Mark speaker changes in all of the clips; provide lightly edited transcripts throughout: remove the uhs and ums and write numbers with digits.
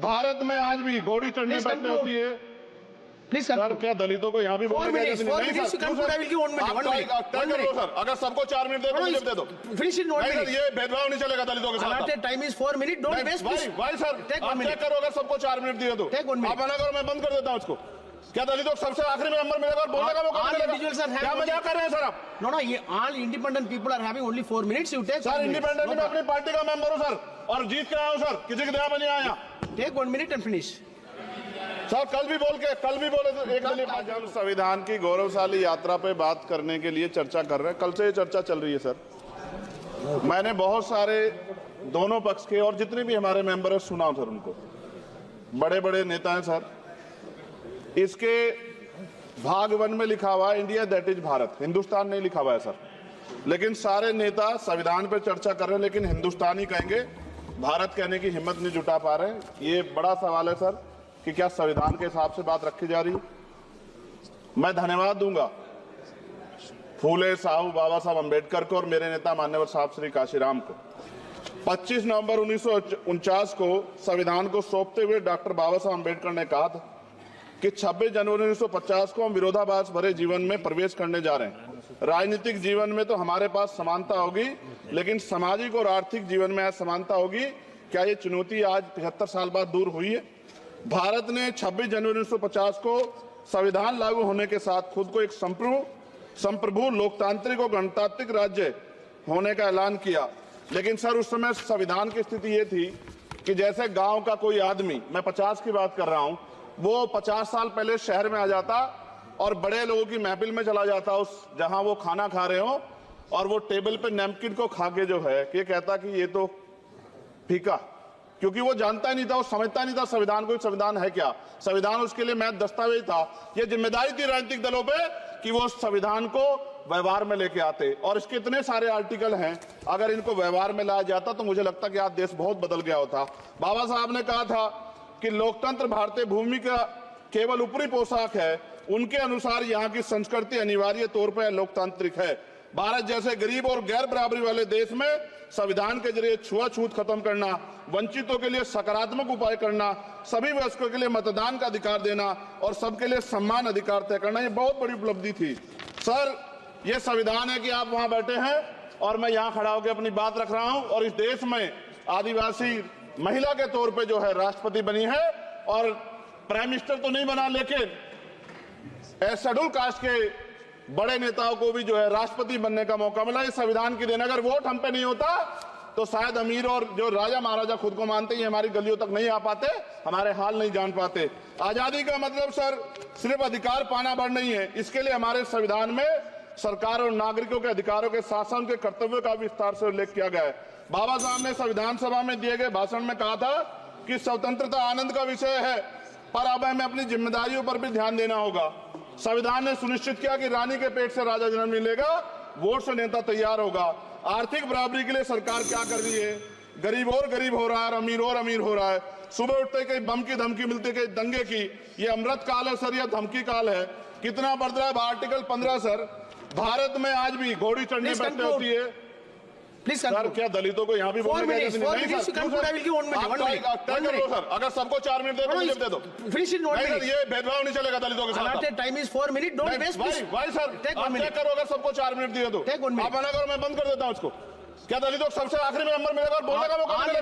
Speaker 1: भारत में आज भी घोड़ी चढ़ने बैठने होती है।
Speaker 2: प्लीज
Speaker 1: सर क्या दलितों को यहाँ भी बोलने का
Speaker 2: minutes,
Speaker 1: नहीं?
Speaker 2: 4 minutes, you can put, I will give 1 minute, 1 minute.
Speaker 1: तय करो सर, अगर सबको 4 मिनट दे तो मुझे दे दो।
Speaker 2: Finish in 1
Speaker 1: नहीं सर,
Speaker 2: minute.
Speaker 1: ये भेदभाव नहीं चलेगा दलितों के साथ।
Speaker 2: Allotted time is 4 minutes. Don't waste.
Speaker 1: भाई सर,
Speaker 2: Take 1
Speaker 1: आप तय
Speaker 2: minute.
Speaker 1: करो, अगर सबको 4 मिनट दिए तो
Speaker 2: Take 1 minute.
Speaker 1: आप मना करो, मैं बंद कर देता हूँ इसको। क्या दलितों को सबसे आखिरी में नंबर मिलेगा और बोलने का मौका
Speaker 2: All
Speaker 1: मिलेगा?
Speaker 2: individuals are having
Speaker 1: क्या मजाक कर रहे हैं सर आप?
Speaker 2: No, all independent people are having only 4 minutes. You take.
Speaker 1: Sir
Speaker 2: 1 minute.
Speaker 1: Independent
Speaker 2: No
Speaker 1: में अपनी
Speaker 2: problem.
Speaker 1: पार्टी का मेंबर हूँ सर, और जीत के आया हूँ सर, किसी की दया में नहीं आया।
Speaker 2: Take 1 minute and finish.
Speaker 1: Sir कल भी बोले तो एक दिन आज हम संविधान की गौरवशाली यात्रा पे बात करने के लिए चर्चा कर रहे हैं। कल से ये चर्चा चल रही है सर। मैंने बहुत सारे दोनों पक्ष के और जितने भी हमारे मेंबर हैं सुना सर, उनको बड़े बड़े नेता हैं सर। इसके भाग 1 में लिखा हुआ है India that is Bharat, Hindustan नहीं लिखा हुआ है सर। लेकिन सारे नेता संविधान पर चर्चा कर रहे हैं, लेकिन हिंदुस्तान ही कहेंगे, भारत कहने की हिम्मत नहीं जुटा पा रहे। ये बड़ा सवाल है सर कि क्या संविधान के हिसाब से बात रखी जा रही है। मैं धन्यवाद दूंगा फूले साहू बाबा साहब अंबेडकर को और मेरे नेता मान्यवर साहब श्री काशीराम को। 25 नवंबर 1949 को संविधान को सौंपते हुए डॉक्टर बाबा साहब अंबेडकर ने कहा था कि 26 जनवरी 1950 को हम विरोधाभास भरे जीवन में प्रवेश करने जा रहे हैं। राजनीतिक जीवन में तो हमारे पास समानता होगी, लेकिन सामाजिक और आर्थिक जीवन में असमानता होगी। क्या ये चुनौती आज 75 साल बाद दूर हुई है? भारत ने 26 जनवरी 1950 को संविधान लागू होने के साथ खुद को एक संप्रभु लोकतांत्रिक और गणतांत्रिक राज्य होने का ऐलान किया। लेकिन सर उस समय संविधान की स्थिति ये थी कि जैसे गांव का कोई आदमी, मैं 50 की बात कर रहा हूं, वो 50 साल पहले शहर में आ जाता और बड़े लोगों की महफिल में चला जाता, उस जहां वो खाना खा रहे हो, और वो टेबल पे नैपकिन को खा के जो है ये कहता कि ये तो फीका, क्योंकि वो जानता ही नहीं था, वो समझता नहीं था संविधान को, संविधान है क्या। संविधान उसके लिए महज दस्तावेज था। ये जिम्मेदारी थी राजनीतिक दलों पे कि वो संविधान को व्यवहार में लेके आते, और इसके इतने सारे आर्टिकल हैं, अगर इनको व्यवहार में लाया जाता तो मुझे लगता कि आज देश बहुत बदल गया होता। बाबा साहब ने कहा था कि लोकतंत्र भारतीय भूमि का केवल ऊपरी पोशाक है, उनके अनुसार यहाँ की संस्कृति अनिवार्य तौर पर लोकतांत्रिक है। भारत जैसे गरीब और गैर बराबरी वाले देश में संविधान के जरिए छुआछूत खत्म करना, वंचितों के लिए सकारात्मक उपाय करना, सभी वयस्कों के लिए मतदान का अधिकार देना और सबके लिए सम्मान अधिकार तय करना, ये बहुत बड़ी उपलब्धि थी सर। ये संविधान है कि आप वहां बैठे हैं और मैं यहाँ खड़ा होकर अपनी बात रख रहा हूं, और इस देश में आदिवासी महिला के तौर पे जो है राष्ट्रपति बनी है, और प्राइम मिनिस्टर तो नहीं बना, लेकिन शेड्यूल कास्ट के बड़े नेताओं को भी जो है राष्ट्रपति बनने का मौका मिला। इस संविधान की देन, अगर वोट हम पे नहीं होता तो शायद अमीर और जो राजा महाराजा खुद को मानते हैं हमारी गलियों तक नहीं आ पाते, हमारे हाल नहीं जान पाते। आजादी का मतलब सर सिर्फ अधिकार पाना बढ़ नहीं है, इसके लिए हमारे संविधान में सरकार और नागरिकों के अधिकारों के साथ साथ उनके कर्तव्यों का विस्तार से उल्लेख किया गया है। बाबा साहब ने संविधान सभा में दिए गए भाषण में कहा था कि स्वतंत्रता आनंद का विषय है, पर अब हमें अपनी जिम्मेदारियों पर भी ध्यान देना होगा। संविधान ने सुनिश्चित किया कि रानी के पेट से राजा जन्म नहीं लेगा, वोट से नेता तैयार होगा। आर्थिक बराबरी के लिए सरकार क्या कर रही है? गरीब और गरीब हो रहा है और अमीर हो रहा है। सुबह उठते कहीं बम की धमकी मिलती, कहीं दंगे की। ये अमृत काल है सर, यह धमकी काल है। कितना बढ़ रहा है आर्टिकल 15 सर। भारत में आज भी घोड़ी चढ़ने बैठने होती है। सर क्या दलितों को यहाँ भी बोलने का नहीं? तय करो सर, अगर सबको 4 मिनट दे तो मुझे दे दो। ये भेदभाव नहीं चलेगा दलितों के साथ।
Speaker 2: Time is 4 minutes. Don't waste.
Speaker 1: भाई सर आप तय करो, अगर सबको 4 मिनट दिए तो आप मना करो, मैं बंद कर देता हूँ इसको। क्या दलितों को सबसे आखिरी में नंबर मिलेगा और बोलने का मौका मिलेगा?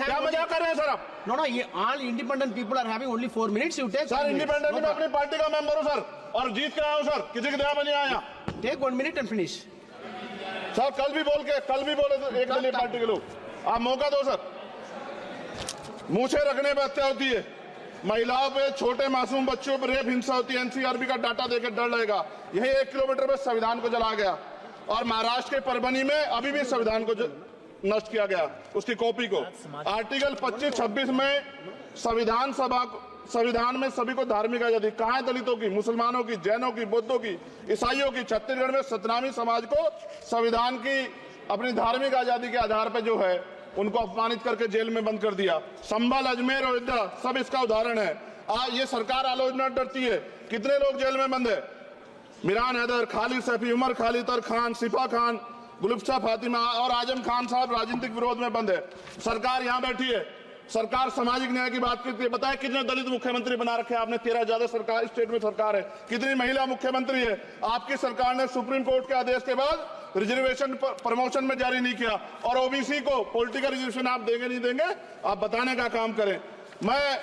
Speaker 1: क्या मजाक कर रहे हैं सर आप?
Speaker 2: No, all independent people are having only 4 minutes. You take.
Speaker 1: Sir independent में अपनी पार्टी का मेंबर हूँ सर, और जीत के आया हूँ सर, किसी की दया में नहीं आया।
Speaker 2: Take 1 minute and finish.
Speaker 1: Sir कल भी बोले तो एक दलीय पार्टी के लोग, आप मौका दो सर। मूछे रखने पर हत्या होती है, महिलाओं पे, छोटे मासूम बच्चों पर रेप हिंसा होती है। एनसीआरबी का डाटा देकर डर लगेगा। यही 1 किलोमीटर में संविधान को जलाया गया, और महाराष्ट्र के परभनी में अभी भी संविधान को नष्ट किया गया, उसकी कॉपी को। आर्टिकल 25-26 में संविधान में सभी को धार्मिक आजादी। कहाँ है दलितों की, मुसलमानों की, जैनों की, बौद्धों की, ईसाइयों की? छत्तीसगढ़ में सतनामी समाज को संविधान की अपनी धार्मिक आजादी के आधार पर जो है उनको अपमानित करके जेल में बंद कर दिया। संभल, अजमेर, अयोध्या सब इसका उदाहरण है। ये सरकार आलोचना डरती है। कितने लोग जेल में बंद है? मिरान हैदर, खालिद सैफी, उमर खालिद खान, सिफा खान, गुलफ्शा फातिमा और आजम खान साहब राजनीतिक विरोध में बंद है। सरकार यहाँ बैठी है, सरकार सामाजिक न्याय की बात करती है। बताएं कितने दलित मुख्यमंत्री बना रखे हैं आपने? 13 ज्यादा सरकार स्टेट में सरकार है। कितनी महिला मुख्यमंत्री है? आपकी सरकार ने सुप्रीम कोर्ट के आदेश के बाद रिजर्वेशन प्रमोशन में जारी नहीं किया, और ओबीसी को पॉलिटिकल रिजर्वेशन आप देंगे नहीं देंगे, आप बताने का काम करें। मैं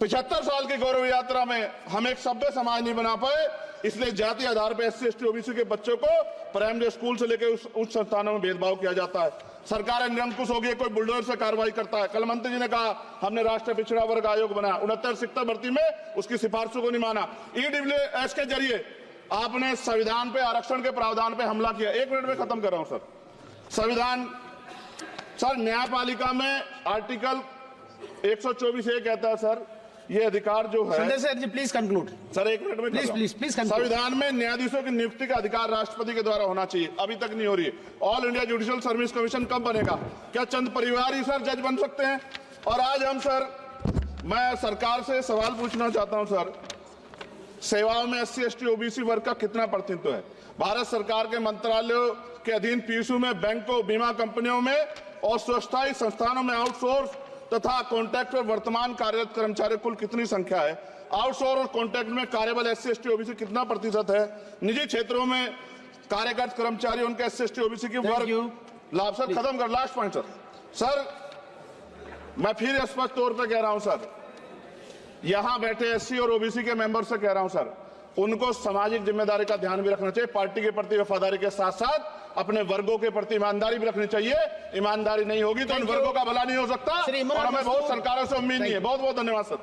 Speaker 1: 75 साल की गौरव यात्रा में हम एक सभ्य समाज नहीं बना पाए, इसलिए जाति आधार पर SC ST OBC के बच्चों को प्राइमरी स्कूल से लेकर उच्च संस्थानों में भेदभाव किया जाता है। सरकार निरंकुश हो गई, कोई बुलडोजर से कार्रवाई करता है। कल मंत्री जी ने कहा हमने राष्ट्रीय पिछड़ा वर्ग आयोग बनाया, 69 शिक्षक भर्ती में उसकी सिफारिशों को नहीं माना। EWS के जरिए आपने संविधान पे आरक्षण के प्रावधान पे हमला किया। 1 मिनट में खत्म कर रहा हूं सर। संविधान सर, न्यायपालिका में आर्टिकल 124 ये कहता है सर, ये अधिकार जो है।
Speaker 2: Sanjay sir ji please conclude
Speaker 1: sir 1 minute में
Speaker 2: प्लीज
Speaker 1: संविधान में न्यायाधीशों की नियुक्ति का अधिकार राष्ट्रपति के द्वारा होना चाहिए, अभी तक नहीं हो रही है। All India judicial service commission कब बनेगा? क्या चंद परिवार ही सर जज बन सकते हैं? और आज हम सर, मैं सरकार से सवाल पूछना चाहता हूं सर, सेवाओं में SC ST OBC वर्ग का कितना प्रतिनिधित्व है? भारत सरकार के मंत्रालयों के अधीन PSU में, बैंकों, बीमा कंपनियों में और स्वस्थायी संस्थानों में आउटसोर्स तथा कॉन्ट्रैक्ट पर वर्तमान कार्यरत कर्मचारी कुल कितनी संख्या है? आउटसोर्स और कॉन्ट्रैक्ट में कार्यबल SC ST OBC कितना प्रतिशत है? निजी क्षेत्रों में कार्यरत कर्मचारी उनके SC ST OBC की वर्ग लाभ। सर खत्म कर, लास्ट पॉइंट सर। सर मैं फिर स्पष्ट तौर पर कह रहा हूं सर, यहां बैठे SC और OBC के मेंबर से कह रहा हूं सर, उनको सामाजिक जिम्मेदारी का ध्यान भी रखना चाहिए। पार्टी के प्रति वफादारी के साथ साथ अपने वर्गों के प्रति ईमानदारी भी रखनी चाहिए। ईमानदारी नहीं होगी तो इन वर्गों का भला नहीं हो सकता, और हमें बहुत सरकारों से उम्मीद नहीं है। बहुत बहुत धन्यवाद सर।